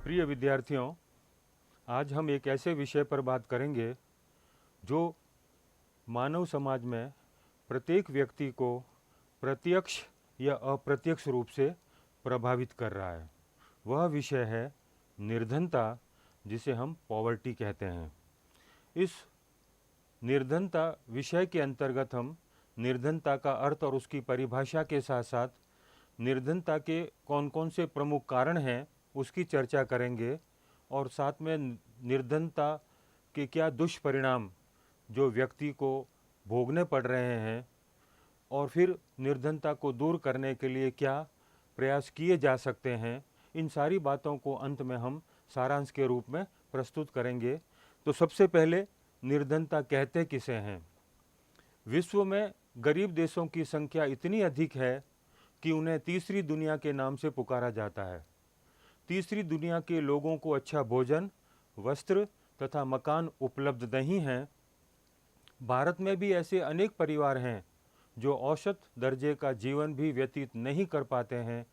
प्रिय विद्यार्थियों, आज हम एक ऐसे विषय पर बात करेंगे जो मानव समाज में प्रत्येक व्यक्ति को प्रत्यक्ष या अप्रत्यक्ष रूप से प्रभावित कर रहा है। वह विषय है निर्धनता, जिसे हम पॉवर्टी कहते हैं। इस निर्धनता विषय के अंतर्गत हम निर्धनता का अर्थ और उसकी परिभाषा के साथ साथ निर्धनता के कौन कौन से प्रमुख कारण हैं उसकी चर्चा करेंगे और साथ में निर्धनता के क्या दुष्परिणाम जो व्यक्ति को भोगने पड़ रहे हैं और फिर निर्धनता को दूर करने के लिए क्या प्रयास किए जा सकते हैं, इन सारी बातों को अंत में हम सारांश के रूप में प्रस्तुत करेंगे। तो सबसे पहले निर्धनता कहते किसे हैं? विश्व में गरीब देशों की संख्या इतनी अधिक है कि उन्हें तीसरी दुनिया के नाम से पुकारा जाता है। तीसरी दुनिया के लोगों को अच्छा भोजन, वस्त्र तथा मकान उपलब्ध नहीं हैं। भारत में भी ऐसे अनेक परिवार हैं जो औसत दर्जे का जीवन भी व्यतीत नहीं कर पाते हैं।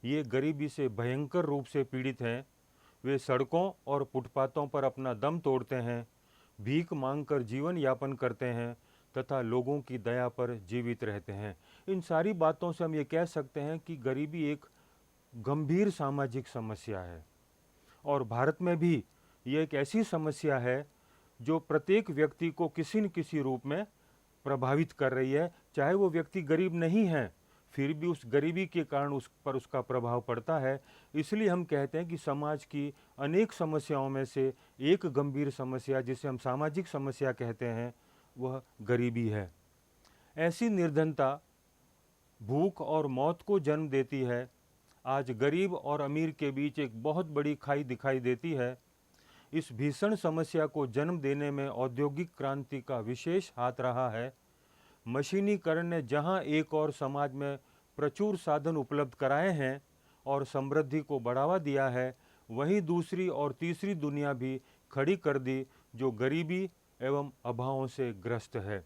ये गरीबी से भयंकर रूप से पीड़ित हैं। वे सड़कों और फुटपाथों पर अपना दम तोड़ते हैं, भीख मांगकर जीवन यापन करते हैं तथा लोगों की दया पर जीवित रहते हैं। इन सारी बातों से हम ये कह सकते हैं कि गरीबी एक गंभीर सामाजिक समस्या है और भारत में भी ये एक ऐसी समस्या है जो प्रत्येक व्यक्ति को किसी न किसी रूप में प्रभावित कर रही है। चाहे वो व्यक्ति गरीब नहीं है, फिर भी उस गरीबी के कारण उस पर उसका प्रभाव पड़ता है। इसलिए हम कहते हैं कि समाज की अनेक समस्याओं में से एक गंभीर समस्या, जिसे हम सामाजिक समस्या कहते हैं, वह गरीबी है। ऐसी निर्धनता भूख और मौत को जन्म देती है। आज गरीब और अमीर के बीच एक बहुत बड़ी खाई दिखाई देती है। इस भीषण समस्या को जन्म देने में औद्योगिक क्रांति का विशेष हाथ रहा है। मशीनीकरण ने जहां एक और समाज में प्रचुर साधन उपलब्ध कराए हैं और समृद्धि को बढ़ावा दिया है, वहीं दूसरी और तीसरी दुनिया भी खड़ी कर दी जो गरीबी एवं अभावों से ग्रस्त है।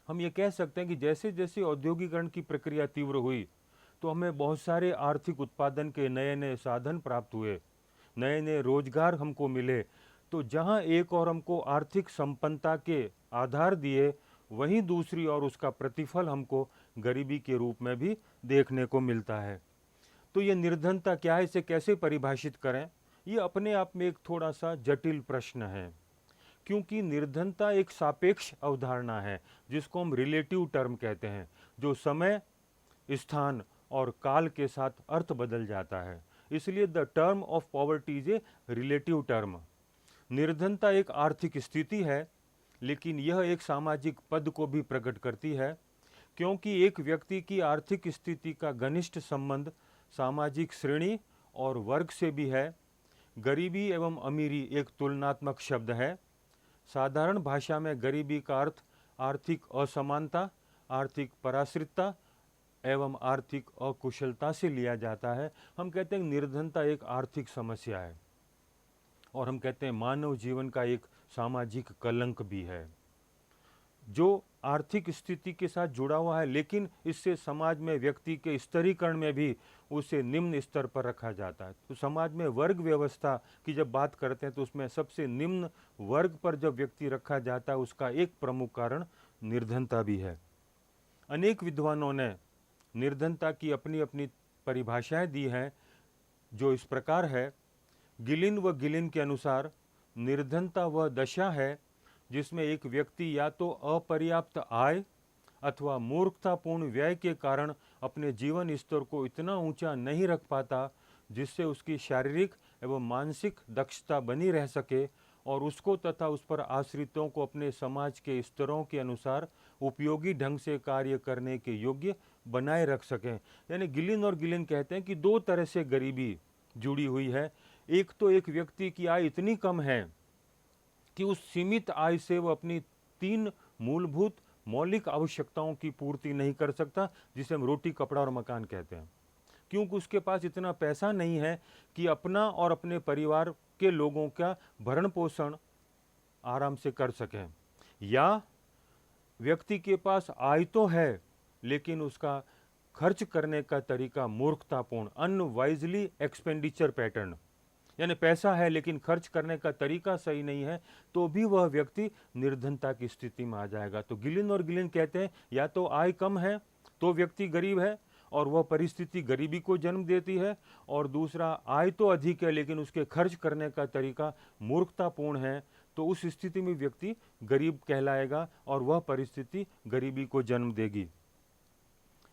हम ये कह सकते हैं कि जैसे जैसे औद्योगिकरण की प्रक्रिया तीव्र हुई तो हमें बहुत सारे आर्थिक उत्पादन के नए नए साधन प्राप्त हुए, नए नए रोजगार हमको मिले। तो जहां एक और हमको आर्थिक संपन्नता के आधार दिए, वहीं दूसरी और उसका प्रतिफल हमको गरीबी के रूप में भी देखने को मिलता है। तो ये निर्धनता क्या है, इसे कैसे परिभाषित करें, ये अपने आप में एक थोड़ा सा जटिल प्रश्न है, क्योंकि निर्धनता एक सापेक्ष अवधारणा है जिसको हम रिलेटिव टर्म कहते हैं, जो समय, स्थान और काल के साथ अर्थ बदल जाता है। इसलिए the term of poverty is a relative term. निर्धनता एक आर्थिक स्थिति है, लेकिन यह एक सामाजिक पद को भी प्रकट करती है, क्योंकि एक व्यक्ति की आर्थिक स्थिति का घनिष्ठ संबंध सामाजिक श्रेणी और वर्ग से भी है। गरीबी एवं अमीरी एक तुलनात्मक शब्द है। साधारण भाषा में गरीबी का अर्थ आर्थिक असमानता, आर्थिक पराश्रितता एवं आर्थिक अकुशलता से लिया जाता है। हम कहते हैं निर्धनता एक आर्थिक समस्या है और हम कहते हैं मानव जीवन का एक सामाजिक कलंक भी है जो आर्थिक स्थिति के साथ जुड़ा हुआ है, लेकिन इससे समाज में व्यक्ति के स्तरीकरण में भी उसे निम्न स्तर पर रखा जाता है। तो समाज में वर्ग व्यवस्था की जब बात करते हैं तो उसमें सबसे निम्न वर्ग पर जब व्यक्ति रखा जाता है, उसका एक प्रमुख कारण निर्धनता भी है। अनेक विद्वानों ने निर्धनता की अपनी अपनी परिभाषाएं दी हैं, जो इस प्रकार है। गिलिन व गिलिन के अनुसार निर्धनता वह दशा है जिसमें एक व्यक्ति या तो अपर्याप्त आय अथवा मूर्खतापूर्ण व्यय के कारण अपने जीवन स्तर को इतना ऊंचा नहीं रख पाता जिससे उसकी शारीरिक एवं मानसिक दक्षता बनी रह सके और उसको तथा उस पर आश्रितों को अपने समाज के स्तरों के अनुसार उपयोगी ढंग से कार्य करने के योग्य बनाए रख सकें। यानी गिलिन और गिलिन कहते हैं कि दो तरह से गरीबी जुड़ी हुई है। एक तो एक व्यक्ति की आय इतनी कम है कि उस सीमित आय से वह अपनी तीन मूलभूत मौलिक आवश्यकताओं की पूर्ति नहीं कर सकता, जिसे हम रोटी, कपड़ा और मकान कहते हैं, क्योंकि उसके पास इतना पैसा नहीं है कि अपना और अपने परिवार के लोगों का भरण पोषण आराम से कर सकें। या व्यक्ति के पास आय तो है, लेकिन उसका खर्च करने का तरीका मूर्खतापूर्ण, अनवाइजली एक्सपेंडिचर पैटर्न, यानी पैसा है लेकिन खर्च करने का तरीका सही नहीं है, तो भी वह व्यक्ति निर्धनता की स्थिति में आ जाएगा। तो गिलिन और गिलिन कहते हैं या तो आय कम है तो व्यक्ति गरीब है और वह परिस्थिति गरीबी को जन्म देती है, और दूसरा आय तो अधिक है लेकिन उसके खर्च करने का तरीका मूर्खतापूर्ण है, तो उस स्थिति में व्यक्ति गरीब कहलाएगा और वह परिस्थिति गरीबी को जन्म देगी।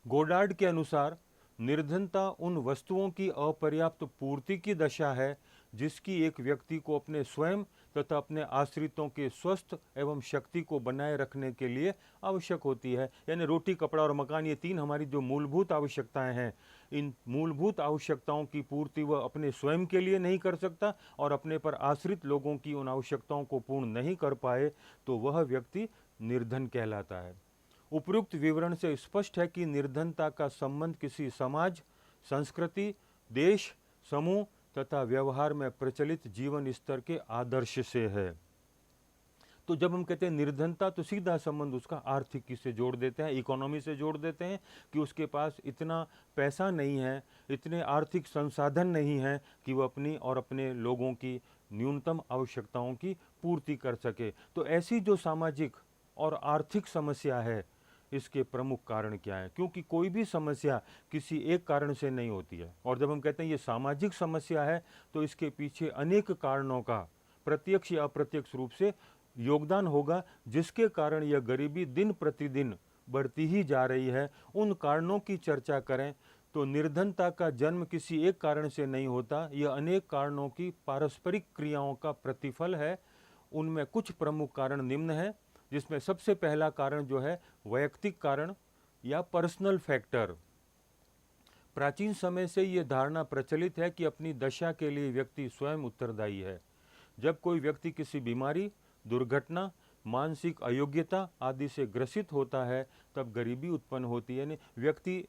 गोडार्ड के अनुसार निर्धनता उन वस्तुओं की अपर्याप्त पूर्ति की दशा है जिसकी एक व्यक्ति को अपने स्वयं तथा अपने आश्रितों के स्वस्थ एवं शक्ति को बनाए रखने के लिए आवश्यक होती है। यानी रोटी, कपड़ा और मकान, ये तीन हमारी जो मूलभूत आवश्यकताएं हैं, इन मूलभूत आवश्यकताओं की पूर्ति वह अपने स्वयं के लिए नहीं कर सकता और अपने पर आश्रित लोगों की उन आवश्यकताओं को पूर्ण नहीं कर पाए तो वह व्यक्ति निर्धन कहलाता है। उपयुक्त विवरण से स्पष्ट है कि निर्धनता का संबंध किसी समाज, संस्कृति, देश, समूह तथा व्यवहार में प्रचलित जीवन स्तर के आदर्श से है। तो जब हम कहते हैं निर्धनता, तो सीधा संबंध उसका आर्थिकी से जोड़ देते हैं, इकोनॉमी से जोड़ देते हैं कि उसके पास इतना पैसा नहीं है, इतने आर्थिक संसाधन नहीं है कि वह अपनी और अपने लोगों की न्यूनतम आवश्यकताओं की पूर्ति कर सके। तो ऐसी जो सामाजिक और आर्थिक समस्या है, इसके प्रमुख कारण क्या है? क्योंकि कोई भी समस्या किसी एक कारण से नहीं होती है, और जब हम कहते हैं ये सामाजिक समस्या है तो इसके पीछे अनेक कारणों का प्रत्यक्ष या अप्रत्यक्ष रूप से योगदान होगा, जिसके कारण यह गरीबी दिन प्रतिदिन बढ़ती ही जा रही है। उन कारणों की चर्चा करें तो निर्धनता का जन्म किसी एक कारण से नहीं होता, यह अनेक कारणों की पारस्परिक क्रियाओं का प्रतिफल है। उनमें कुछ प्रमुख कारण निम्न हैं, जिसमें सबसे पहला कारण जो है वैयक्तिक कारण या पर्सनल फैक्टर। प्राचीन समय से यह धारणा प्रचलित है कि अपनी दशा के लिए व्यक्ति स्वयं उत्तरदायी है। जब कोई व्यक्ति किसी बीमारी, दुर्घटना, मानसिक अयोग्यता आदि से ग्रसित होता है तब गरीबी उत्पन्न होती है। यानी व्यक्ति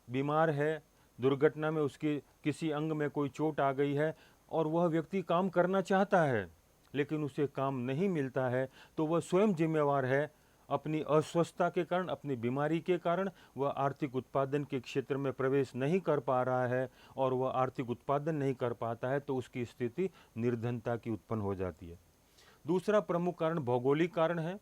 बीमार है, दुर्घटना में उसके किसी अंग में कोई चोट आ गई है और वह व्यक्ति काम करना चाहता है लेकिन उसे काम नहीं मिलता है, तो वह स्वयं जिम्मेवार है। अपनी अस्वस्थता के कारण, अपनी बीमारी के कारण वह आर्थिक उत्पादन के क्षेत्र में प्रवेश नहीं कर पा रहा है और वह आर्थिक उत्पादन नहीं कर पाता है, तो उसकी स्थिति निर्धनता की उत्पन्न हो जाती है। दूसरा प्रमुख कारण भौगोलिक कारण है।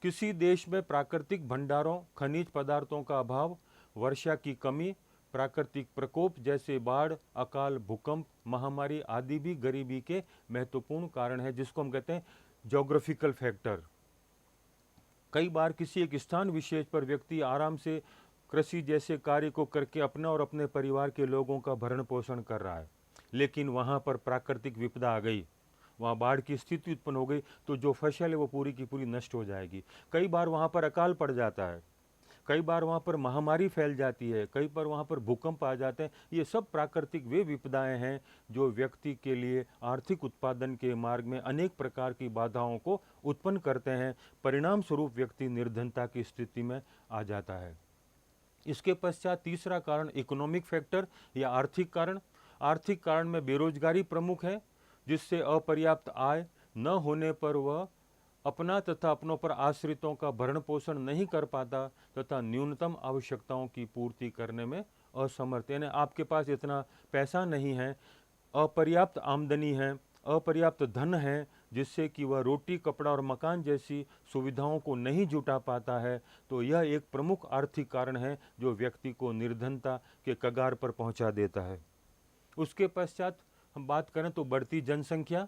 किसी देश में प्राकृतिक भंडारों, खनिज पदार्थों का अभाव, वर्षा की कमी, प्राकृतिक प्रकोप जैसे बाढ़, अकाल, भूकंप, महामारी आदि भी गरीबी के महत्वपूर्ण कारण है, जिसको हम कहते हैं ज्योग्राफिकल फैक्टर। कई बार किसी एक स्थान विशेष पर व्यक्ति आराम से कृषि जैसे कार्य को करके अपने और अपने परिवार के लोगों का भरण पोषण कर रहा है, लेकिन वहाँ पर प्राकृतिक विपदा आ गई, वहाँ बाढ़ की स्थिति उत्पन्न हो गई, तो जो फसल है वो पूरी की पूरी नष्ट हो जाएगी। कई बार वहाँ पर अकाल पड़ जाता है, कई बार वहाँ पर महामारी फैल जाती है, कई बार वहाँ पर भूकंप आ जाते हैं। ये सब प्राकृतिक वे विपदाएं हैं जो व्यक्ति के लिए आर्थिक उत्पादन के मार्ग में अनेक प्रकार की बाधाओं को उत्पन्न करते हैं। परिणाम स्वरूप व्यक्ति निर्धनता की स्थिति में आ जाता है। इसके पश्चात तीसरा कारण इकोनॉमिक फैक्टर या आर्थिक कारण। आर्थिक कारण में बेरोजगारी प्रमुख है, जिससे अपर्याप्त आय न होने पर वह अपना तथा अपनों पर आश्रितों का भरण पोषण नहीं कर पाता तथा न्यूनतम आवश्यकताओं की पूर्ति करने में असमर्थ। यानी आपके पास इतना पैसा नहीं है, अपर्याप्त आमदनी है, अपर्याप्त धन है, जिससे कि वह रोटी, कपड़ा और मकान जैसी सुविधाओं को नहीं जुटा पाता है, तो यह एक प्रमुख आर्थिक कारण है जो व्यक्ति को निर्धनता के कगार पर पहुंचा देता है। उसके पश्चात हम बात करें तो बढ़ती जनसंख्या।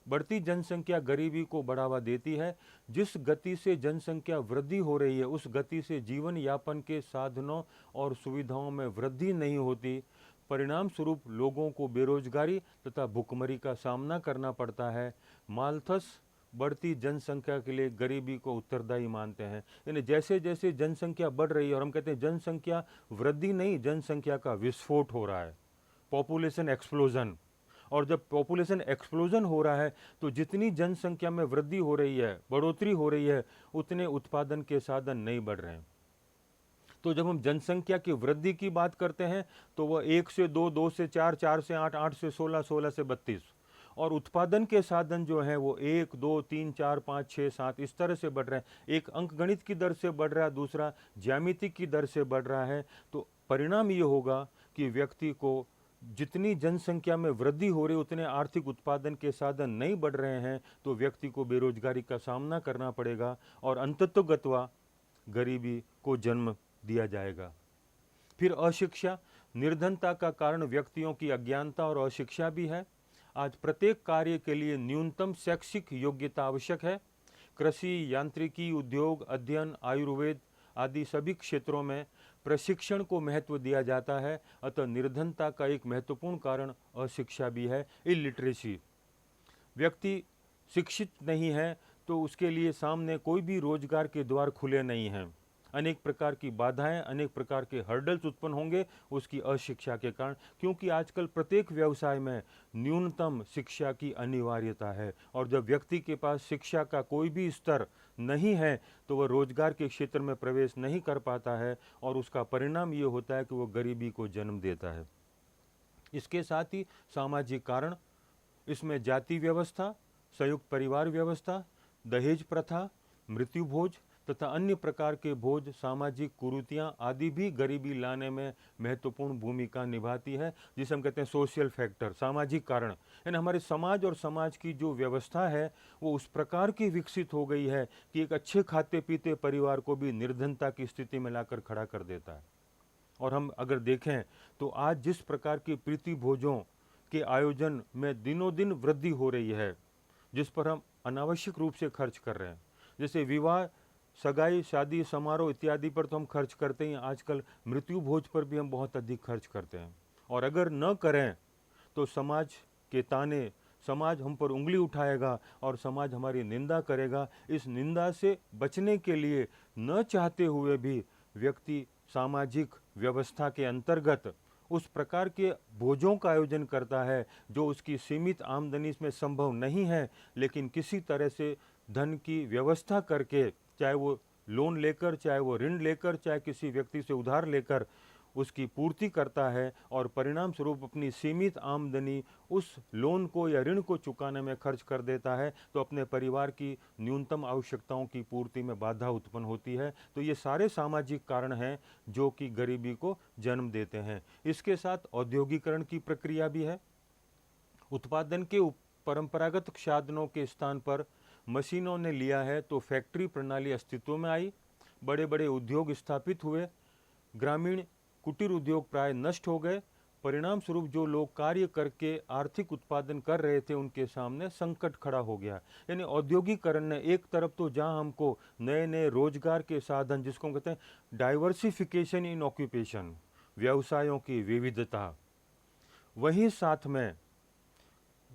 बढ़ती जनसंख्या गरीबी को बढ़ावा देती है। जिस गति से जनसंख्या वृद्धि हो रही है, उस गति से जीवन यापन के साधनों और सुविधाओं में वृद्धि नहीं होती। परिणाम स्वरूप लोगों को बेरोजगारी तथा भुखमरी का सामना करना पड़ता है। माल्थस बढ़ती जनसंख्या के लिए गरीबी को उत्तरदायी मानते हैं। यानी जैसे जैसे जनसंख्या बढ़ रही है, और हम कहते हैं जनसंख्या वृद्धि नहीं, जनसंख्या का विस्फोट हो रहा है, पॉपुलेशन एक्सप्लोजन। और जब पॉपुलेशन एक्सप्लोजन हो रहा है तो जितनी जनसंख्या में वृद्धि हो रही है, बढ़ोतरी हो रही है, उतने उत्पादन के साधन नहीं बढ़ रहे हैं। तो जब हम जनसंख्या की वृद्धि की बात करते हैं तो वह 1 से 2, 2 से 4, 4 से 8, 8 से 16, 16 से 32, और उत्पादन के साधन जो हैं वो 1, 2, 3, 4, 5, 6, 7 इस तरह से बढ़ रहे हैं। एक अंकगणित की दर से बढ़ रहा है, दूसरा ज्यामिति की दर से बढ़ रहा है। तो परिणाम ये होगा कि व्यक्ति को जितनी जनसंख्या में वृद्धि हो रही उतने आर्थिक उत्पादन के साधन नहीं बढ़ रहे हैं, तो व्यक्ति को बेरोजगारी का सामना करना पड़ेगा और अंततोगत्वा गरीबी को जन्म दिया जाएगा। फिर अशिक्षा, निर्धनता का कारण व्यक्तियों की अज्ञानता और अशिक्षा भी है। आज प्रत्येक कार्य के लिए न्यूनतम शैक्षिक योग्यता आवश्यक है। कृषि, यांत्रिकी, उद्योग, अध्ययन, आयुर्वेद आदि सभी क्षेत्रों में प्रशिक्षण को महत्व दिया जाता है। अतः निर्धनता का एक महत्वपूर्ण कारण अशिक्षा भी है, इलिटरेसी। व्यक्ति शिक्षित नहीं है तो उसके लिए सामने कोई भी रोजगार के द्वार खुले नहीं हैं। अनेक प्रकार की बाधाएं, अनेक प्रकार के हर्डल्स उत्पन्न होंगे उसकी अशिक्षा के कारण, क्योंकि आजकल प्रत्येक व्यवसाय में न्यूनतम शिक्षा की अनिवार्यता है। और जब व्यक्ति के पास शिक्षा का कोई भी स्तर नहीं है तो वह रोजगार के क्षेत्र में प्रवेश नहीं कर पाता है और उसका परिणाम ये होता है कि वह गरीबी को जन्म देता है। इसके साथ ही सामाजिक कारण, इसमें जाति व्यवस्था, संयुक्त परिवार व्यवस्था, दहेज प्रथा, मृत्यु भोज तथा अन्य प्रकार के भोज, सामाजिक कुरीतियाँ आदि भी गरीबी लाने में महत्वपूर्ण भूमिका निभाती है, जिसे हम कहते हैं सोशल फैक्टर, सामाजिक कारण। यानी हमारे समाज और समाज की जो व्यवस्था है वो उस प्रकार की विकसित हो गई है कि एक अच्छे खाते पीते परिवार को भी निर्धनता की स्थिति में लाकर खड़ा कर देता है। और हम अगर देखें तो आज जिस प्रकार की प्रीति भोजों के आयोजन में दिनों दिन वृद्धि हो रही है, जिस पर हम अनावश्यक रूप से खर्च कर रहे हैं, जैसे विवाह, सगाई, शादी समारोह इत्यादि पर तो हम खर्च करते ही, आजकल मृत्यु भोज पर भी हम बहुत अधिक खर्च करते हैं। और अगर न करें तो समाज के ताने, समाज हम पर उंगली उठाएगा और समाज हमारी निंदा करेगा। इस निंदा से बचने के लिए न चाहते हुए भी व्यक्ति सामाजिक व्यवस्था के अंतर्गत उस प्रकार के भोजों का आयोजन करता है जो उसकी सीमित आमदनी में संभव नहीं है, लेकिन किसी तरह से धन की व्यवस्था करके, चाहे वो लोन लेकर, चाहे वो ऋण लेकर, चाहे किसी व्यक्ति से उधार लेकर उसकी पूर्ति करता है और परिणाम स्वरूप अपनी सीमित आमदनी उस लोन को या ऋण को चुकाने में खर्च कर देता है, तो अपने परिवार की न्यूनतम आवश्यकताओं की पूर्ति में बाधा उत्पन्न होती है। तो ये सारे सामाजिक कारण हैं जो कि गरीबी को जन्म देते हैं। इसके साथ औद्योगिकरण की प्रक्रिया भी है। उत्पादन के परंपरागत साधनों के स्थान पर मशीनों ने लिया है तो फैक्ट्री प्रणाली अस्तित्व में आई, बड़े बड़े उद्योग स्थापित हुए, ग्रामीण कुटीर उद्योग प्राय नष्ट हो गए। परिणाम स्वरूप जो लोग कार्य करके आर्थिक उत्पादन कर रहे थे उनके सामने संकट खड़ा हो गया। यानी औद्योगिकरण ने एक तरफ तो जहां हमको नए नए रोजगार के साधन, जिसको हम कहते हैं डाइवर्सिफिकेशन इन ऑक्यूपेशन, व्यवसायों की विविधता, वहीं साथ में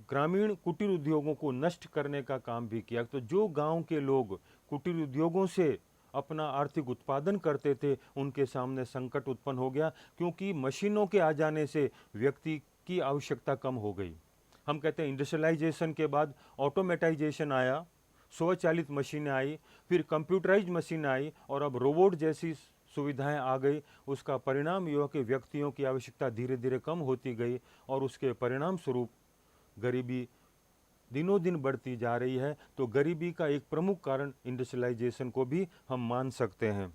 ग्रामीण कुटीर उद्योगों को नष्ट करने का काम भी किया। तो जो गांव के लोग कुटीर उद्योगों से अपना आर्थिक उत्पादन करते थे उनके सामने संकट उत्पन्न हो गया, क्योंकि मशीनों के आ जाने से व्यक्ति की आवश्यकता कम हो गई। हम कहते हैं इंडस्ट्रियलाइजेशन के बाद ऑटोमेटाइजेशन आया, स्वचालित मशीनें आई, फिर कंप्यूटराइज मशीनें आई और अब रोबोट जैसी सुविधाएं आ गई। उसका परिणाम ये हुआ कि व्यक्तियों की आवश्यकता धीरे धीरे कम होती गई और उसके परिणाम स्वरूप गरीबी दिनों दिन बढ़ती जा रही है। तो गरीबी का एक प्रमुख कारण इंडस्ट्रियलाइजेशन को भी हम मान सकते हैं।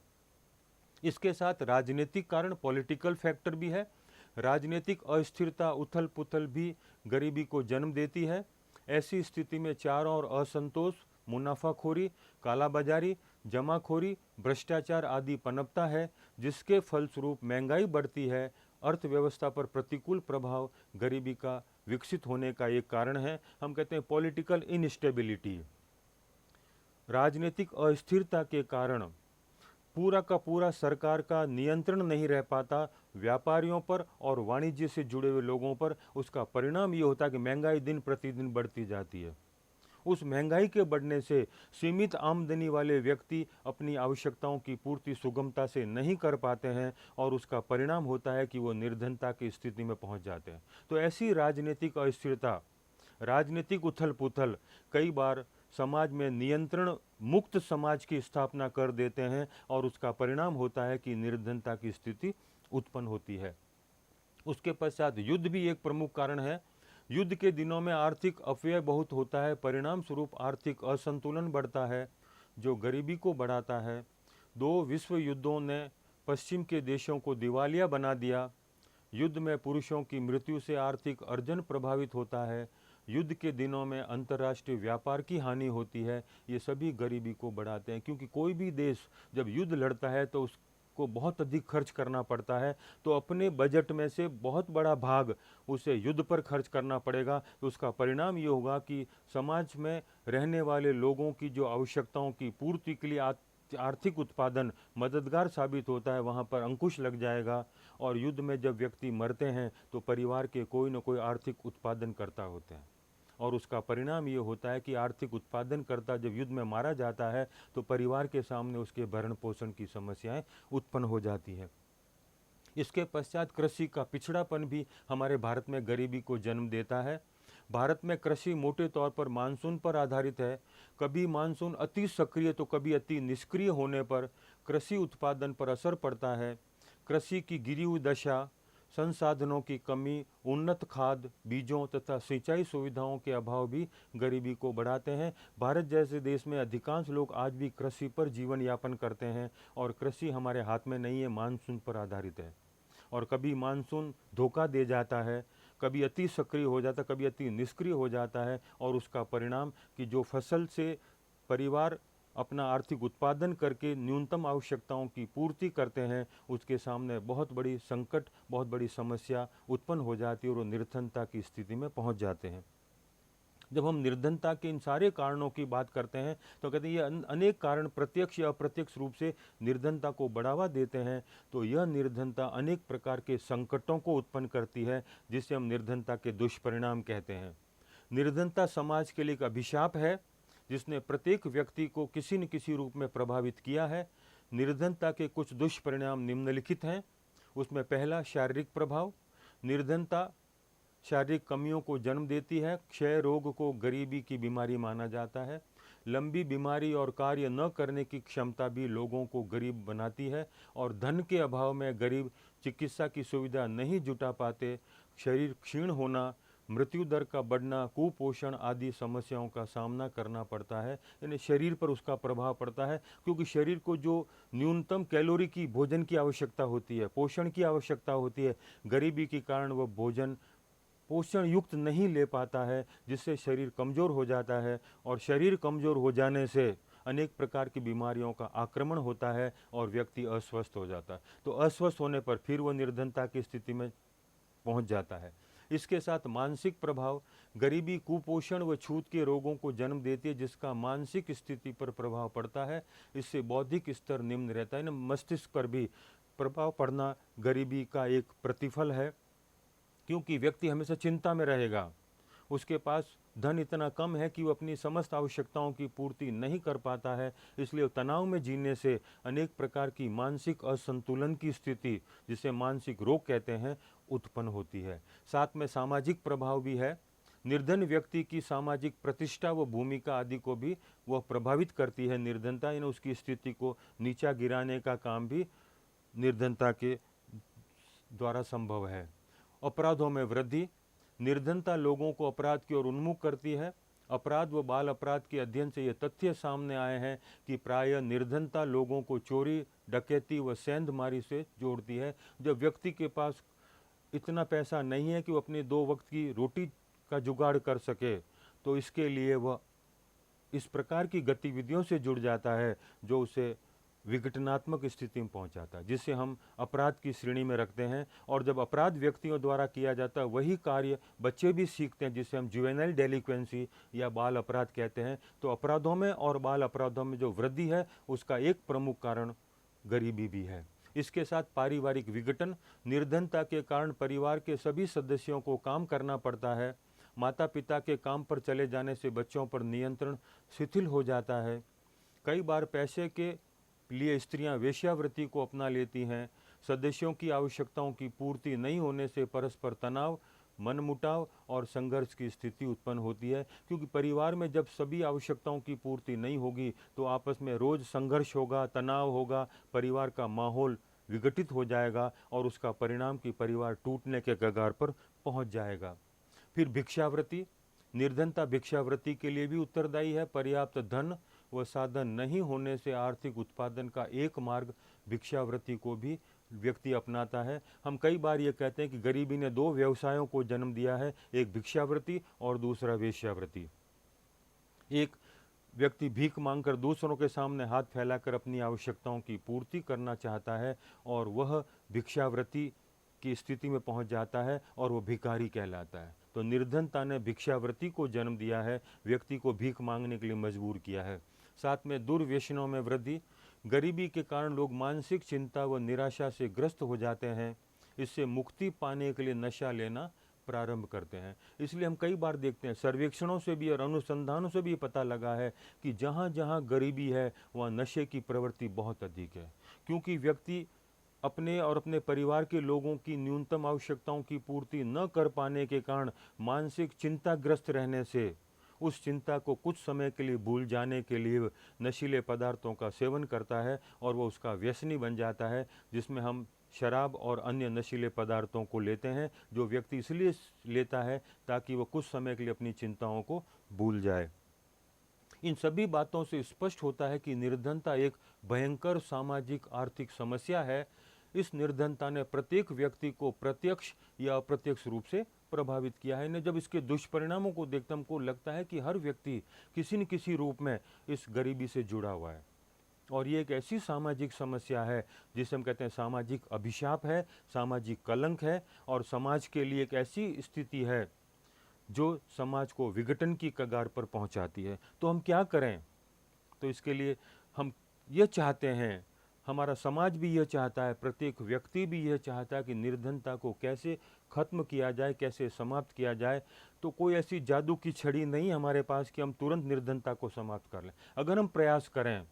इसके साथ राजनीतिक कारण, पॉलिटिकल फैक्टर भी है। राजनीतिक अस्थिरता, उथल पुथल भी गरीबी को जन्म देती है। ऐसी स्थिति में चारों ओर असंतोष, मुनाफाखोरी, कालाबाजारी, जमाखोरी, भ्रष्टाचार आदि पनपता है, जिसके फलस्वरूप महंगाई बढ़ती है। अर्थव्यवस्था पर प्रतिकूल प्रभाव गरीबी का विकसित होने का एक कारण है। हम कहते हैं पॉलिटिकल इनस्टेबिलिटी, राजनीतिक अस्थिरता के कारण पूरा का पूरा सरकार का नियंत्रण नहीं रह पाता व्यापारियों पर और वाणिज्य से जुड़े हुए लोगों पर। उसका परिणाम ये होता है कि महंगाई दिन प्रतिदिन बढ़ती जाती है। उस महंगाई के बढ़ने से सीमित आमदनी वाले व्यक्ति अपनी आवश्यकताओं की पूर्ति सुगमता से नहीं कर पाते हैं और उसका परिणाम होता है कि वो निर्धनता की स्थिति में पहुंच जाते हैं। तो ऐसी राजनीतिक अस्थिरता, राजनीतिक उथल पुथल कई बार समाज में नियंत्रण मुक्त समाज की स्थापना कर देते हैं और उसका परिणाम होता है कि निर्धनता की स्थिति उत्पन्न होती है। उसके पश्चात युद्ध भी एक प्रमुख कारण है। युद्ध के दिनों में आर्थिक अपव्यय बहुत होता है, परिणाम स्वरूप आर्थिक असंतुलन बढ़ता है जो गरीबी को बढ़ाता है। 2 विश्व युद्धों ने पश्चिम के देशों को दिवालिया बना दिया। युद्ध में पुरुषों की मृत्यु से आर्थिक अर्जन प्रभावित होता है, युद्ध के दिनों में अंतर्राष्ट्रीय व्यापार की हानि होती है। ये सभी गरीबी को बढ़ाते हैं, क्योंकि कोई भी देश जब युद्ध लड़ता है तो उसको बहुत अधिक खर्च करना पड़ता है, तो अपने बजट में से बहुत बड़ा भाग उसे युद्ध पर खर्च करना पड़ेगा। तो उसका परिणाम ये होगा कि समाज में रहने वाले लोगों की जो आवश्यकताओं की पूर्ति के लिए आर्थिक उत्पादन मददगार साबित होता है, वहाँ पर अंकुश लग जाएगा। और युद्ध में जब व्यक्ति मरते हैं तो परिवार के कोई न कोई आर्थिक उत्पादनकर्ता होते हैं, और उसका परिणाम ये होता है कि आर्थिक उत्पादनकर्ता जब युद्ध में मारा जाता है तो परिवार के सामने उसके भरण पोषण की समस्याएं उत्पन्न हो जाती है। इसके पश्चात कृषि का पिछड़ापन भी हमारे भारत में गरीबी को जन्म देता है। भारत में कृषि मोटे तौर पर मानसून पर आधारित है। कभी मानसून अति सक्रिय तो कभी अति निष्क्रिय होने पर कृषि उत्पादन पर असर पड़ता है। कृषि की गिरी हुई दशा, संसाधनों की कमी, उन्नत खाद, बीजों तथा सिंचाई सुविधाओं के अभाव भी गरीबी को बढ़ाते हैं। भारत जैसे देश में अधिकांश लोग आज भी कृषि पर जीवन यापन करते हैं, और कृषि हमारे हाथ में नहीं है, मानसून पर आधारित है। और कभी मानसून धोखा दे जाता है, कभी अति सक्रिय हो जाता है, कभी अति निष्क्रिय हो जाता है, और उसका परिणाम कि जो फसल से परिवार अपना आर्थिक उत्पादन करके न्यूनतम आवश्यकताओं की पूर्ति करते हैं, उसके सामने बहुत बड़ी संकट, बहुत बड़ी समस्या उत्पन्न हो जाती है और वो निर्धनता की स्थिति में पहुंच जाते हैं। जब हम निर्धनता के इन सारे कारणों की बात करते हैं तो कहते हैं ये अनेक कारण प्रत्यक्ष या अप्रत्यक्ष रूप से निर्धनता को बढ़ावा देते हैं। तो यह निर्धनता अनेक प्रकार के संकटों को उत्पन्न करती है, जिसे हम निर्धनता के दुष्परिणाम कहते हैं। निर्धनता समाज के लिए एक अभिशाप है, जिसने प्रत्येक व्यक्ति को किसी न किसी रूप में प्रभावित किया है। निर्धनता के कुछ दुष्परिणाम निम्नलिखित हैं। उसमें पहला, शारीरिक प्रभाव। निर्धनता शारीरिक कमियों को जन्म देती है। क्षय रोग को गरीबी की बीमारी माना जाता है। लंबी बीमारी और कार्य न करने की क्षमता भी लोगों को गरीब बनाती है, और धन के अभाव में गरीब चिकित्सा की सुविधा नहीं जुटा पाते। शरीर क्षीण होना, मृत्यु दर का बढ़ना, कुपोषण आदि समस्याओं का सामना करना पड़ता है। यानी शरीर पर उसका प्रभाव पड़ता है, क्योंकि शरीर को जो न्यूनतम कैलोरी की भोजन की आवश्यकता होती है, पोषण की आवश्यकता होती है, गरीबी के कारण वह भोजन पोषण युक्त नहीं ले पाता है, जिससे शरीर कमज़ोर हो जाता है। और शरीर कमज़ोर हो जाने से अनेक प्रकार की बीमारियों का आक्रमण होता है और व्यक्ति अस्वस्थ हो जाता है। तो अस्वस्थ होने पर फिर वह निर्धनता की स्थिति में पहुंच जाता है। इसके साथ मानसिक प्रभाव, गरीबी कुपोषण व छूत के रोगों को जन्म देती है, जिसका मानसिक स्थिति पर प्रभाव पड़ता है। इससे बौद्धिक स्तर निम्न रहता है, मस्तिष्क पर भी प्रभाव पड़ना गरीबी का एक प्रतिफल है, क्योंकि व्यक्ति हमेशा चिंता में रहेगा। उसके पास धन इतना कम है कि वो अपनी समस्त आवश्यकताओं की पूर्ति नहीं कर पाता है। इसलिए तनाव में जीने से अनेक प्रकार की मानसिक असंतुलन की स्थिति, जिसे मानसिक रोग कहते हैं, उत्पन्न होती है। साथ में सामाजिक प्रभाव भी है। निर्धन व्यक्ति की सामाजिक प्रतिष्ठा व भूमिका आदि को भी वह प्रभावित करती है। निर्धनता यानी उसकी स्थिति को नीचा गिराने का काम भी निर्धनता के द्वारा संभव है। अपराधों में वृद्धि, निर्धनता लोगों को अपराध की ओर उन्मुख करती है। अपराध व बाल अपराध के अध्ययन से ये तथ्य सामने आए हैं कि प्रायः निर्धनता लोगों को चोरी, डकैती व सेंधमारी से जोड़ती है। जब व्यक्ति के पास इतना पैसा नहीं है कि वो अपने 2 वक्त की रोटी का जुगाड़ कर सके, तो इसके लिए वह इस प्रकार की गतिविधियों से जुड़ जाता है जो उसे विघटनात्मक स्थिति में पहुंचाता है, जिसे हम अपराध की श्रेणी में रखते हैं। और जब अपराध व्यक्तियों द्वारा किया जाता है, वही कार्य बच्चे भी सीखते हैं, जिसे हम जुवेनाइल डेलिक्वेंसी या बाल अपराध कहते हैं। तो अपराधों में और बाल अपराधों में जो वृद्धि है, उसका एक प्रमुख कारण गरीबी भी है। इसके साथ पारिवारिक विघटन, निर्धनता के कारण परिवार के सभी सदस्यों को काम करना पड़ता है। माता पिता के काम पर चले जाने से बच्चों पर नियंत्रण शिथिल हो जाता है। कई बार पैसे के लिए स्त्रियां वेश्यावृत्ति को अपना लेती हैं। सदस्यों की आवश्यकताओं की पूर्ति नहीं होने से परस्पर तनाव, मनमुटाव और संघर्ष की स्थिति उत्पन्न होती है, क्योंकि परिवार में जब सभी आवश्यकताओं की पूर्ति नहीं होगी तो आपस में रोज संघर्ष होगा, तनाव होगा, परिवार का माहौल विघटित हो जाएगा और उसका परिणाम कि परिवार टूटने के कगार पर पहुंच जाएगा। फिर भिक्षावृत्ति, निर्धनता भिक्षावृत्ति के लिए भी उत्तरदायी है। पर्याप्त धन व साधन नहीं होने से आर्थिक उत्पादन का एक मार्ग भिक्षावृत्ति को भी व्यक्ति अपनाता है। हम कई बार ये कहते हैं कि गरीबी ने दो व्यवसायों को जन्म दिया है, एक भिक्षावृत्ति और दूसरा वेश्यावृत्ति। एक व्यक्ति भीख मांगकर दूसरों के सामने हाथ फैलाकर अपनी आवश्यकताओं की पूर्ति करना चाहता है और वह भिक्षावृत्ति की स्थिति में पहुंच जाता है और वो भिखारी कहलाता है। तो निर्धनता ने भिक्षावृत्ति को जन्म दिया है, व्यक्ति को भीख मांगने के लिए मजबूर किया है। साथ में दुर्व्यसनों में वृद्धि, गरीबी के कारण लोग मानसिक चिंता व निराशा से ग्रस्त हो जाते हैं। इससे मुक्ति पाने के लिए नशा लेना प्रारंभ करते हैं। इसलिए हम कई बार देखते हैं, सर्वेक्षणों से भी और अनुसंधानों से भी पता लगा है कि जहाँ जहाँ गरीबी है वहाँ नशे की प्रवृत्ति बहुत अधिक है, क्योंकि व्यक्ति अपने और अपने परिवार के लोगों की न्यूनतम आवश्यकताओं की पूर्ति न कर पाने के कारण मानसिक चिंताग्रस्त रहने से उस चिंता को कुछ समय के लिए भूल जाने के लिए नशीले पदार्थों का सेवन करता है और वो उसका व्यसनी बन जाता है, जिसमें हम शराब और अन्य नशीले पदार्थों को लेते हैं, जो व्यक्ति इसलिए लेता है ताकि वो कुछ समय के लिए अपनी चिंताओं को भूल जाए। इन सभी बातों से स्पष्ट होता है कि निर्धनता एक भयंकर सामाजिक आर्थिक समस्या है। इस निर्धनता ने प्रत्येक व्यक्ति को प्रत्यक्ष या अप्रत्यक्ष रूप से प्रभावित किया है। जब इसके दुष्परिणामों को देखते हमको लगता है कि हर व्यक्ति किसी न किसी रूप में इस गरीबी से जुड़ा हुआ है और ये एक ऐसी सामाजिक समस्या है जिसे हम कहते हैं सामाजिक अभिशाप है, सामाजिक कलंक है और समाज के लिए एक ऐसी स्थिति है जो समाज को विघटन की कगार पर पहुंचाती है। तो हम क्या करें? तो इसके लिए हम ये चाहते हैं, हमारा समाज भी यह चाहता है, प्रत्येक व्यक्ति भी यह चाहता है कि निर्धनता को कैसे खत्म किया जाए, कैसे समाप्त किया जाए। तो कोई ऐसी जादू की छड़ी नहीं हमारे पास कि हम तुरंत निर्धनता को समाप्त कर लें। अगर हम प्रयास करें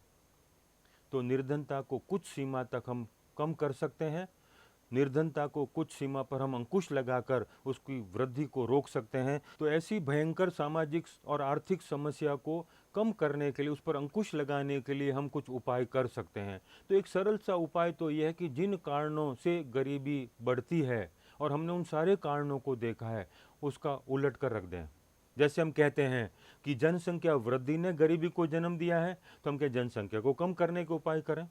तो निर्धनता को कुछ सीमा तक हम कम कर सकते हैं। निर्धनता को कुछ सीमा पर हम अंकुश लगाकर उसकी वृद्धि को रोक सकते हैं। तो ऐसी भयंकर सामाजिक और आर्थिक समस्या को कम करने के लिए, उस पर अंकुश लगाने के लिए हम कुछ उपाय कर सकते हैं। तो एक सरल सा उपाय तो यह है कि जिन कारणों से गरीबी बढ़ती है और हमने उन सारे कारणों को देखा है, उसका उलट कर रख दें। जैसे हम कहते हैं कि जनसंख्या वृद्धि ने गरीबी को जन्म दिया है, तो हम कहें जनसंख्या को कम करने के उपाय करें।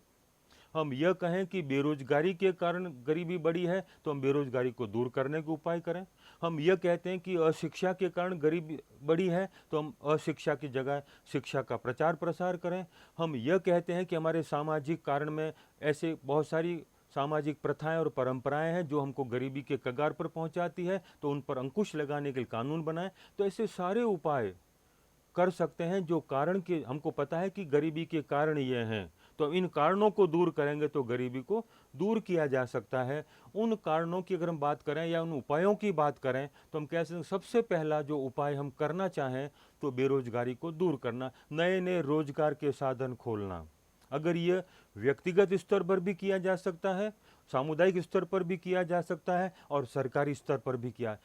हम यह कहें कि बेरोजगारी के कारण गरीबी बढ़ी है, तो हम बेरोजगारी को दूर करने के उपाय करें। हम यह कहते हैं कि अशिक्षा के कारण गरीबी बढ़ी है, तो हम अशिक्षा की जगह शिक्षा का प्रचार प्रसार करें। हम यह कहते हैं कि हमारे सामाजिक कारण में ऐसे बहुत सारी सामाजिक प्रथाएं और परंपराएं हैं जो हमको गरीबी के कगार पर पहुंचाती है, तो उन पर अंकुश लगाने के लिए कानून बनाएं। तो ऐसे सारे उपाय कर सकते हैं जो कारण के हमको पता है कि गरीबी के कारण ये हैं, तो इन कारणों को दूर करेंगे तो गरीबी को दूर किया जा सकता है। उन कारणों की अगर हम बात करें या उन उपायों की बात करें तो हम कह सकते हैं सबसे पहला जो उपाय हम करना चाहें तो बेरोजगारी को दूर करना, नए नए रोजगार के साधन खोलना। अगर ये व्यक्तिगत स्तर पर भी किया जा सकता है, सामुदायिक स्तर पर भी किया जा सकता है और सरकारी स्तर पर भी किया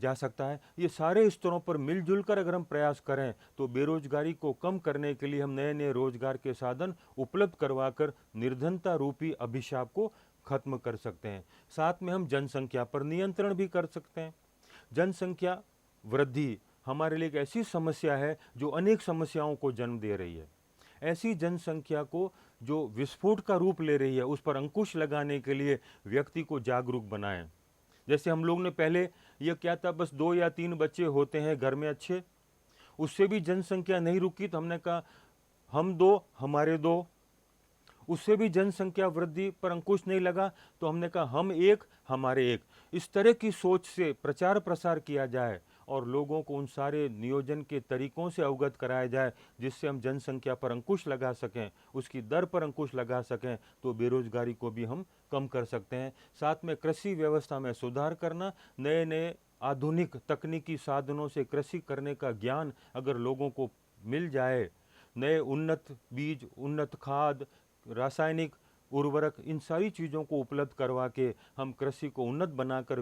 जा सकता है। ये सारे स्तरों पर मिलजुल कर अगर हम प्रयास करें तो बेरोजगारी को कम करने के लिए हम नए नए रोजगार के साधन उपलब्ध करवाकर निर्धनता रूपी अभिशाप को खत्म कर सकते हैं। साथ में हम जनसंख्या पर नियंत्रण भी कर सकते हैं। जनसंख्या वृद्धि हमारे लिए एक ऐसी समस्या है जो अनेक समस्याओं को जन्म दे रही है। ऐसी जनसंख्या को जो विस्फोट का रूप ले रही है, उस पर अंकुश लगाने के लिए व्यक्ति को जागरूक बनाएं। जैसे हम लोग ने पहले ये क्या था, बस 2 या 3 बच्चे होते हैं घर में अच्छे, उससे भी जनसंख्या नहीं रुकी तो हमने कहा हम 2 हमारे 2, उससे भी जनसंख्या वृद्धि पर अंकुश नहीं लगा तो हमने कहा हम 1 हमारे 1। इस तरह की सोच से प्रचार प्रसार किया जाए और लोगों को उन सारे नियोजन के तरीकों से अवगत कराया जाए जिससे हम जनसंख्या पर अंकुश लगा सकें, उसकी दर पर अंकुश लगा सकें, तो बेरोजगारी को भी हम कम कर सकते हैं। साथ में कृषि व्यवस्था में सुधार करना, नए नए आधुनिक तकनीकी साधनों से कृषि करने का ज्ञान अगर लोगों को मिल जाए, नए उन्नत बीज, उन्नत खाद, रासायनिक उर्वरक, इन सारी चीज़ों को उपलब्ध करवा के हम कृषि को उन्नत बनाकर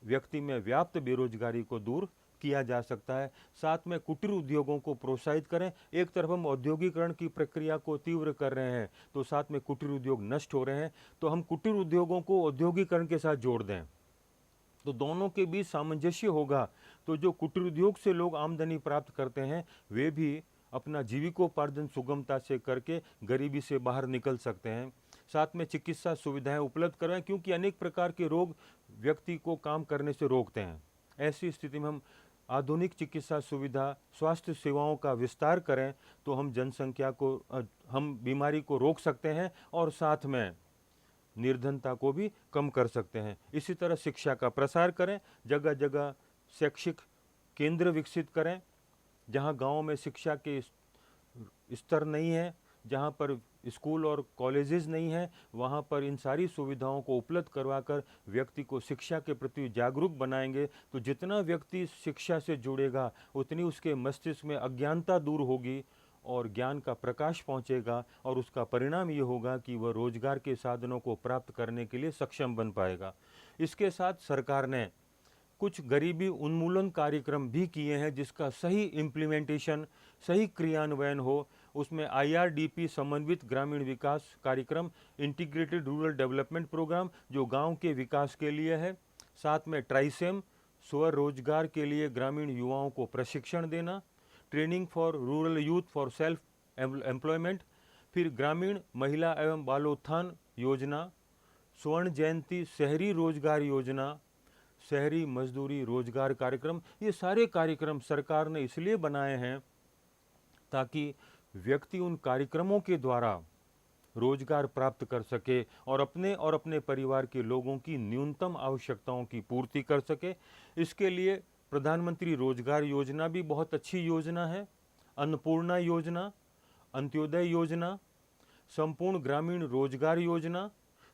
व्यक्ति में व्याप्त बेरोजगारी को दूर किया जा सकता है। साथ में कुटीर उद्योगों को प्रोत्साहित करें। एक तरफ हम औद्योगिकरण की प्रक्रिया को तीव्र कर रहे हैं तो साथ में कुटीर उद्योग नष्ट हो रहे हैं, तो हम कुटीर उद्योगों को औद्योगिकरण के साथ जोड़ दें तो दोनों के बीच सामंजस्य होगा। तो जो कुटीर उद्योग से लोग आमदनी प्राप्त करते हैं वे भी अपना जीविकोपार्जन सुगमता से करके गरीबी से बाहर निकल सकते हैं। साथ में चिकित्सा सुविधाएं उपलब्ध करवाएं, क्योंकि अनेक प्रकार के रोग व्यक्ति को काम करने से रोकते हैं। ऐसी स्थिति में हम आधुनिक चिकित्सा सुविधा, स्वास्थ्य सेवाओं का विस्तार करें तो हम जनसंख्या को हम बीमारी को रोक सकते हैं और साथ में निर्धनता को भी कम कर सकते हैं। इसी तरह शिक्षा का प्रसार करें, जगह जगह शैक्षिक केंद्र विकसित करें। जहां गांव में शिक्षा के स्तर नहीं है, जहां पर स्कूल और कॉलेजेस नहीं हैं, वहां पर इन सारी सुविधाओं को उपलब्ध करवाकर व्यक्ति को शिक्षा के प्रति जागरूक बनाएंगे तो जितना व्यक्ति शिक्षा से जुड़ेगा उतनी उसके मस्तिष्क में अज्ञानता दूर होगी और ज्ञान का प्रकाश पहुंचेगा, और उसका परिणाम ये होगा कि वह रोजगार के साधनों को प्राप्त करने के लिए सक्षम बन पाएगा। इसके साथ सरकार ने कुछ गरीबी उन्मूलन कार्यक्रम भी किए हैं जिसका सही इम्प्लीमेंटेशन, सही क्रियान्वयन हो। उसमें IRDP समन्वित ग्रामीण विकास कार्यक्रम, इंटीग्रेटेड रूरल डेवलपमेंट प्रोग्राम जो गांव के विकास के लिए है, साथ में ट्राइसेम स्वरोजगार के लिए ग्रामीण युवाओं को प्रशिक्षण देना, training for rural youth for self employment, फिर ग्रामीण महिला एवं बालोत्थान योजना, स्वर्ण जयंती शहरी रोजगार योजना, शहरी मजदूरी रोजगार कार्यक्रम। ये सारे कार्यक्रम सरकार ने इसलिए बनाए हैं ताकि व्यक्ति उन कार्यक्रमों के द्वारा रोजगार प्राप्त कर सके और अपने परिवार के लोगों की न्यूनतम आवश्यकताओं की पूर्ति कर सके। इसके लिए प्रधानमंत्री रोजगार योजना भी बहुत अच्छी योजना है। अन्नपूर्णा योजना, अंत्योदय योजना, संपूर्ण ग्रामीण रोजगार योजना,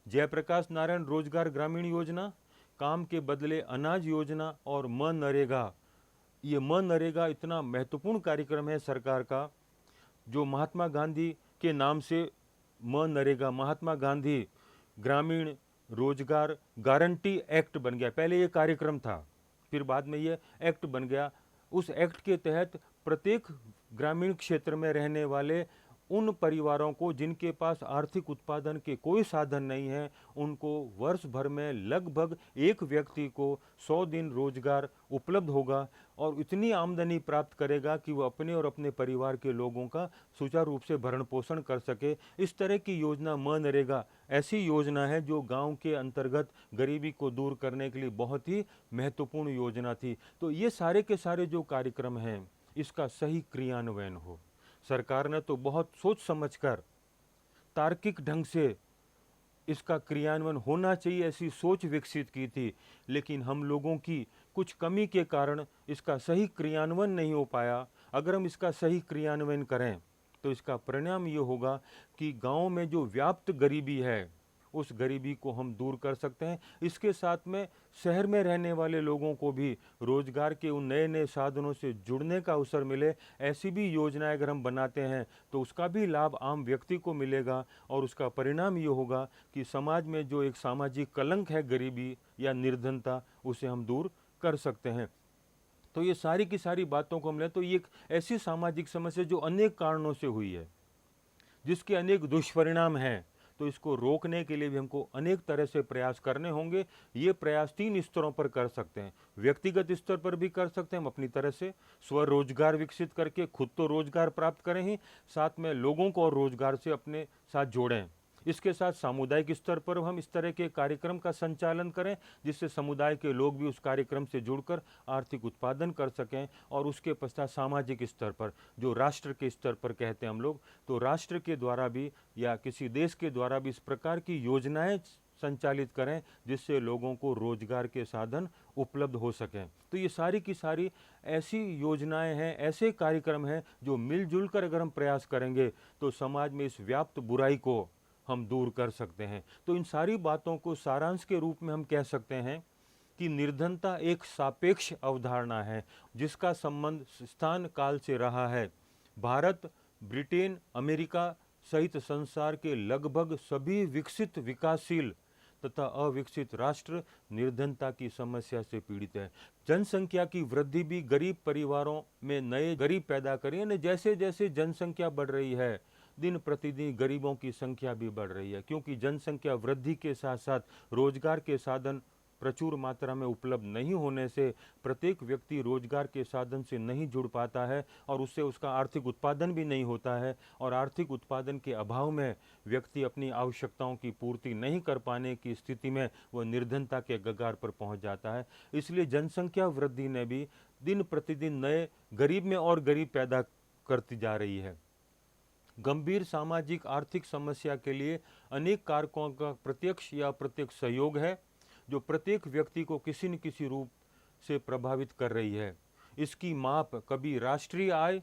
जयप्रकाश नारायण रोजगार ग्रामीण योजना, काम के बदले अनाज योजना और मनरेगा। ये मनरेगा इतना महत्वपूर्ण कार्यक्रम है सरकार का, जो महात्मा गांधी के नाम से मनरेगा, महात्मा गांधी ग्रामीण रोजगार गारंटी एक्ट बन गया। पहले ये कार्यक्रम था, फिर बाद में ये एक्ट बन गया। उस एक्ट के तहत प्रत्येक ग्रामीण क्षेत्र में रहने वाले उन परिवारों को जिनके पास आर्थिक उत्पादन के कोई साधन नहीं है, उनको वर्ष भर में लगभग एक व्यक्ति को 100 दिन रोजगार उपलब्ध होगा और इतनी आमदनी प्राप्त करेगा कि वो अपने और अपने परिवार के लोगों का सुचारू रूप से भरण पोषण कर सके। इस तरह की योजना मनरेगा ऐसी योजना है जो गांव के अंतर्गत गरीबी को दूर करने के लिए बहुत ही महत्वपूर्ण योजना थी। तो ये सारे के सारे जो कार्यक्रम हैं, इसका सही क्रियान्वयन हो। सरकार ने तो बहुत सोच समझकर तार्किक ढंग से इसका क्रियान्वयन होना चाहिए ऐसी सोच विकसित की थी, लेकिन हम लोगों की कुछ कमी के कारण इसका सही क्रियान्वयन नहीं हो पाया। अगर हम इसका सही क्रियान्वयन करें तो इसका परिणाम ये होगा कि गांव में जो व्याप्त गरीबी है उस गरीबी को हम दूर कर सकते हैं। इसके साथ में शहर में रहने वाले लोगों को भी रोजगार के उन नए नए साधनों से जुड़ने का अवसर मिले। ऐसी भी योजनाएं अगर हम बनाते हैं तो उसका भी लाभ आम व्यक्ति को मिलेगा और उसका परिणाम ये होगा कि समाज में जो एक सामाजिक कलंक है गरीबी या निर्धनता, उसे हम दूर कर सकते हैं। तो ये सारी की सारी बातों को हम लें तो ये एक ऐसी सामाजिक समस्या जो अनेक कारणों से हुई है, जिसके अनेक दुष्परिणाम हैं। तो इसको रोकने के लिए भी हमको अनेक तरह से प्रयास करने होंगे। ये प्रयास 3 स्तरों पर कर सकते हैं। व्यक्तिगत स्तर पर भी कर सकते हैं हम अपनी तरह से, स्वरोजगार विकसित करके खुद तो रोजगार प्राप्त करें ही, साथ में लोगों को और रोजगार से अपने साथ जोड़ें। इसके साथ सामुदायिक स्तर पर हम इस तरह के कार्यक्रम का संचालन करें जिससे समुदाय के लोग भी उस कार्यक्रम से जुड़कर आर्थिक उत्पादन कर सकें। और उसके पश्चात सामाजिक स्तर पर, जो राष्ट्र के स्तर पर कहते हैं हम लोग, तो राष्ट्र के द्वारा भी या किसी देश के द्वारा भी इस प्रकार की योजनाएं संचालित करें जिससे लोगों को रोजगार के साधन उपलब्ध हो सकें। तो ये सारी की सारी ऐसी योजनाएं हैं, ऐसे कार्यक्रम हैं जो मिलजुल कर अगर हम प्रयास करेंगे तो समाज में इस व्याप्त बुराई को हम दूर कर सकते हैं। तो इन सारी बातों को सारांश के रूप में हम कह सकते हैं कि निर्धनता एक सापेक्ष अवधारणा है जिसका संबंध स्थान काल से रहा है। भारत, ब्रिटेन, अमेरिका सहित संसार के लगभग सभी विकसित, विकासशील तथा अविकसित राष्ट्र निर्धनता की समस्या से पीड़ित है। जनसंख्या की वृद्धि भी गरीब परिवारों में नए गरीब पैदा करी है। जैसे जैसे जनसंख्या बढ़ रही है, दिन प्रतिदिन गरीबों की संख्या भी बढ़ रही है, क्योंकि जनसंख्या वृद्धि के साथ साथ रोजगार के साधन प्रचुर मात्रा में उपलब्ध नहीं होने से प्रत्येक व्यक्ति रोजगार के साधन से नहीं जुड़ पाता है और उससे उसका आर्थिक उत्पादन भी नहीं होता है, और आर्थिक उत्पादन के अभाव में व्यक्ति अपनी आवश्यकताओं की पूर्ति नहीं कर पाने की स्थिति में वह निर्धनता के कगार पर पहुंच जाता है। इसलिए जनसंख्या वृद्धि ने भी दिन प्रतिदिन नए गरीब में और गरीब पैदा करती जा रही है। गंभीर सामाजिक आर्थिक समस्या के लिए अनेक कारकों का प्रत्यक्ष या अप्रत्यक्ष सहयोग है, जो प्रत्येक व्यक्ति को किसी न किसी रूप से प्रभावित कर रही है। इसकी माप कभी राष्ट्रीय आय,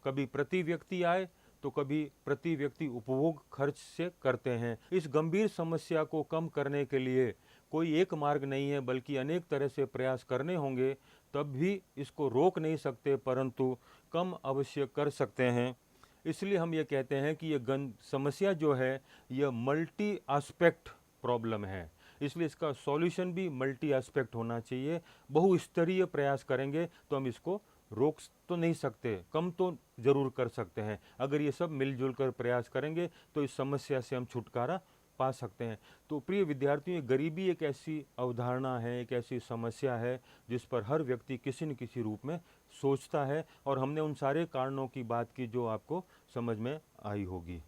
कभी प्रति व्यक्ति आय, तो कभी प्रति व्यक्ति उपभोग खर्च से करते हैं। इस गंभीर समस्या को कम करने के लिए कोई एक मार्ग नहीं है, बल्कि अनेक तरह से प्रयास करने होंगे, तब भी इसको रोक नहीं सकते, परंतु कम अवश्य कर सकते हैं। इसलिए हम ये कहते हैं कि ये समस्या जो है यह मल्टी एस्पेक्ट प्रॉब्लम है, इसलिए इसका सॉल्यूशन भी मल्टी एस्पेक्ट होना चाहिए। बहुस्तरीय प्रयास करेंगे तो हम इसको रोक तो नहीं सकते, कम तो जरूर कर सकते हैं। अगर ये सब मिलजुल कर प्रयास करेंगे तो इस समस्या से हम छुटकारा पा सकते हैं। तो प्रिय विद्यार्थियों, गरीबी एक ऐसी अवधारणा है, एक ऐसी समस्या है जिस पर हर व्यक्ति किसी न किसी रूप में सोचता है, और हमने उन सारे कारणों की बात की जो आपको समझ में आई होगी।